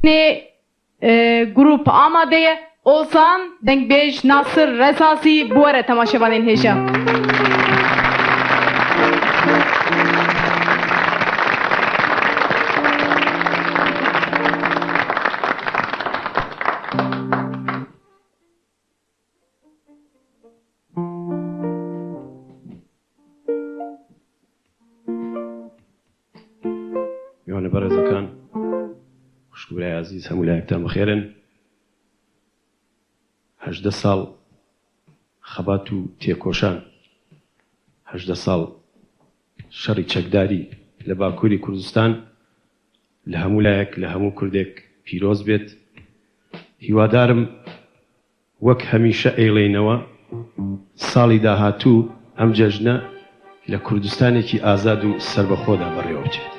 Ne grup amadeye olsan denk beş Nasır Resasi bu ara temaşevanın heja. میوانە بەڕێزەکان خوشکبرای عزیز هەموو لایەکتان بەخێرن. 18 ساڵ خەبات و تێکۆشان، 18 ساڵ شەڕی چەکداری لە باکووری کوردستان لە هەموو لایەک لە هەموو کوردێک پیرۆز بێت. هیوادارم وەک هەمیشە ئەیڵێنەوە ساڵی داهاتوو ئەم جەژنە لە کوردستانێکی ئازاد و سربەخۆدا بەڕێوە بچێت.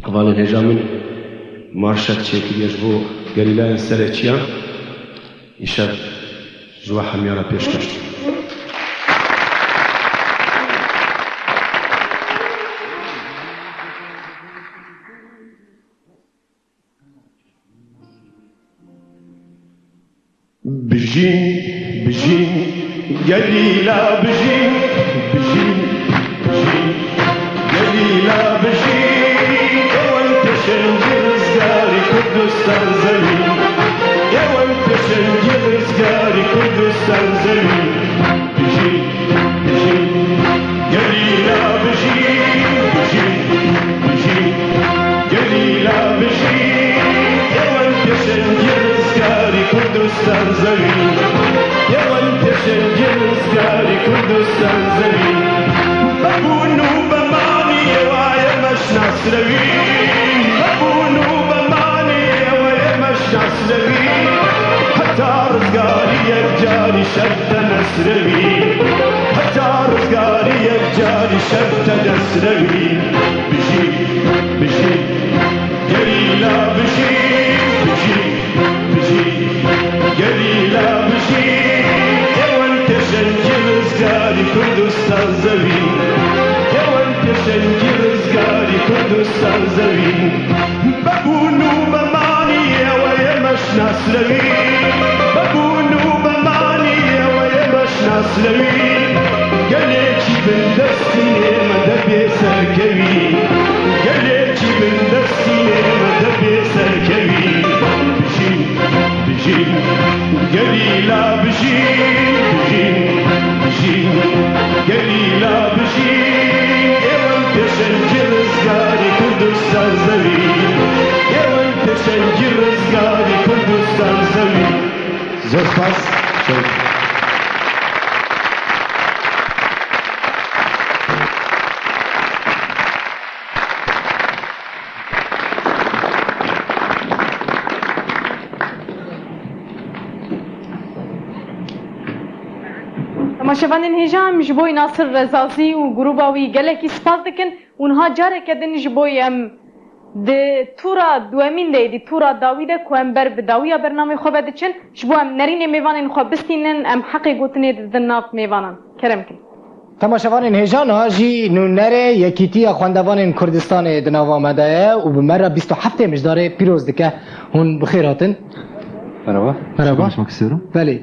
Avalın hecamın marşak çekiliyor bu gerilen sereçiyan. İşte Zuha Hamyara peşkeş. Bijin, bijin, gelila bijin, bijin, bijin, gelila bijin. Evan teşenci rızgari Kudüs'ten zemin. Evan teşenci rızgari Kudüs'ten zemin. Bijin, bijin, gelila bijin, bijin, bijin, gelila bijin. Evan teşenci rızgari Kudüs'ten zemin. Evan teşenci rızgari Kudüs'ten zemin. Babunu bamani evaya meşnas revin. Babunu bamani evaya meşnas revin. Hatta rızgari yekcari şertte nesrevin. Hatta rızgari yekcari şertte nesrevin. Bijin, bijin, gelila bijin, bijin, bijin, gelila bijin. Evan teşenci rızgari Kudüs'ten zemin. Evan teşenci rızgari Kudüs'ten zemin. Babunu bamani evaya meşnas revin. Babunu bamani evaya meşnas revin. Geleci bin destine medebi serkevi. Geleci bin destine medebi serkevi. Bijin, bijin, gelila bijin, bijin, bijin, gelila bijin. Evan teşenci rızgari Kudüs'ten zemin. Evan teşenci rızgari Kudüs'ten zemin. Zor pas. تماشاوانên hêjan ji bo Nasir Rezasî û grupa wî gelekî spas dikin û niha careke din ji bo em di tura duemîn de êdî tura dawî de ku em ber bi dawiya bernamê xwe ve diçin ji bo em nerînê mêvanên xwe bistînin em heqê gotinê didin nav mêvanan kerem kin. Temaşevanên hêjana jî nûnerê yekîtiya xwendevanên Kurdistanê di nava me de ye û bi me re 27 mijdarê pîroz dike. Hûn bi xêr hatin. Merhaba. Merhaba. Konuşmak istiyorum. Belê.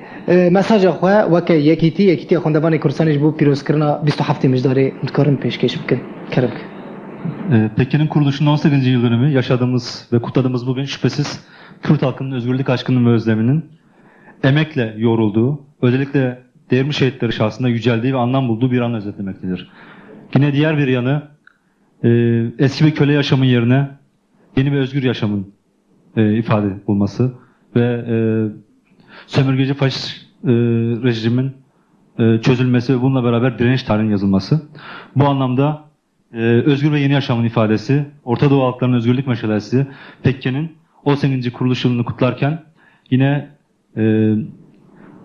Mesaja xwe weke yekîtiya xwendevanê Kurdistanê ji bo pîrozkirina 27 mijdarê dikarin pêşkêş bikin. Kerem kin. Pekkin'in kuruluşunun 18. yıl dönümü yaşadığımız ve kutladığımız bugün şüphesiz Kürt halkının özgürlük aşkının ve özleminin emekle yoğrulduğu, özellikle devrim şehitleri şahsında yüceldiği ve anlam bulduğu bir an özetlemektedir. Yine diğer bir yanı eski bir köle yaşamın yerine yeni bir özgür yaşamın ifade bulması ve sömürgeci faşist rejimin çözülmesi ve bununla beraber direniş tarihinin yazılması. Bu anlamda özgür ve yeni yaşamın ifadesi, Orta Doğu halklarının özgürlük meşalesi, Pekkin'in 18. kuruluş yılını kutlarken yine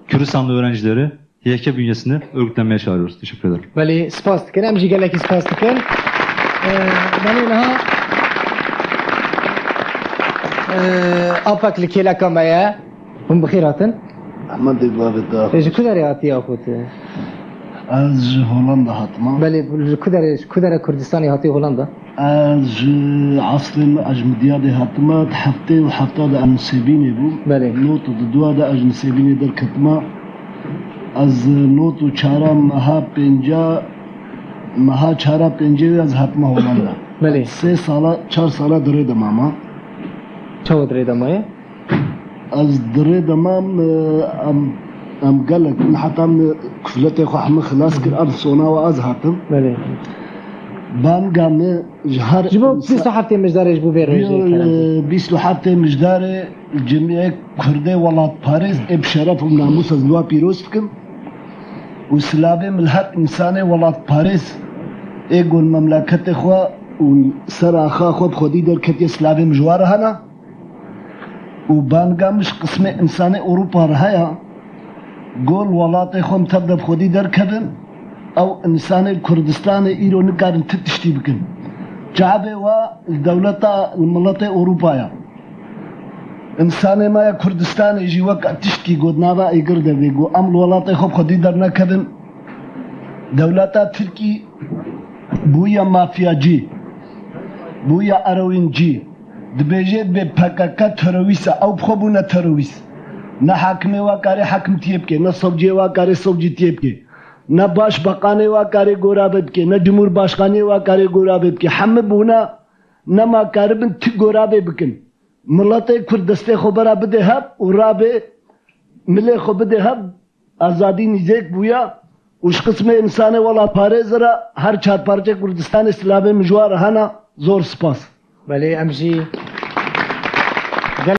Kürdistanlı öğrencileri YK bünyesinde örgütlenmeye çağırıyoruz. Teşekkür ederim. Belê spas dikin. Em jî gelekî spas dikin. Benê niha apek li kêleka me ye. Hûn bi xêr hatin. Ahmed Babet Ji ku derê hatiye xwe te? از هولندا هاتما Belê ji ku derê Kurdistanê hatiye Hollanda? از عصر از مدياد هاتما حفتي وحفتا دا نسيبيني بو بله. نوت دوا دا از نسيبيني در كتما از نوت چارا مها چارا پنجه از هاتما هولندا Belê. 3 سالا 4 سالا دره دماما Çawa derê damaye? از دره دمام ام قالك حتى كفلتي خو حم خلاص كر ام سونا واز هاتم Belê. بام قامي جهر Ji bo 27 mijdarê ji bo vê rojê kerem. بيسلو حتى مجداري جميع كردي ولات باريس اب شرف وناموس از لوا بيروز فكم وسلابي من الحق انساني ولات باريس ايقول مملكة اخوة وسرا اخا اخوة بخودي در كتي سلابي مجوار هنا وبانقا مش قسم انساني اوروبا رهايا قول ولات اخوة متبدا بخودي در كبن او انسان كردستان ايرو نكارن تتشتي بكن جابه و الدولة الملت اوروبايا انسان ما كردستان يجي وقت تشتي قد نابا يقرد بيقو ام الولاطي خوب خدي درنا كذن دولة تركي بويا مافيا جي بويا اروين جي دبيجيت ببكاكا ترويسا او بخبونا ترويس نا حاكمي واكاري حاكم تيبكي نا صوبجي واكاري صوبجي تيبكي نا باش بقاني واكاري غورا ببكي نا جمهور باشقاني واكاري غورا ببكي حمب هنا نما كاربن تغورا ببكن ملت كردستان خبرا بده هب ورابه ملي خو بده هب آزادی نزدیک بویا وش قسم انسان ولا پارێزرا هر چهار پارچه کردستان اسلامی مجوار هنا زور سپاس بله امجی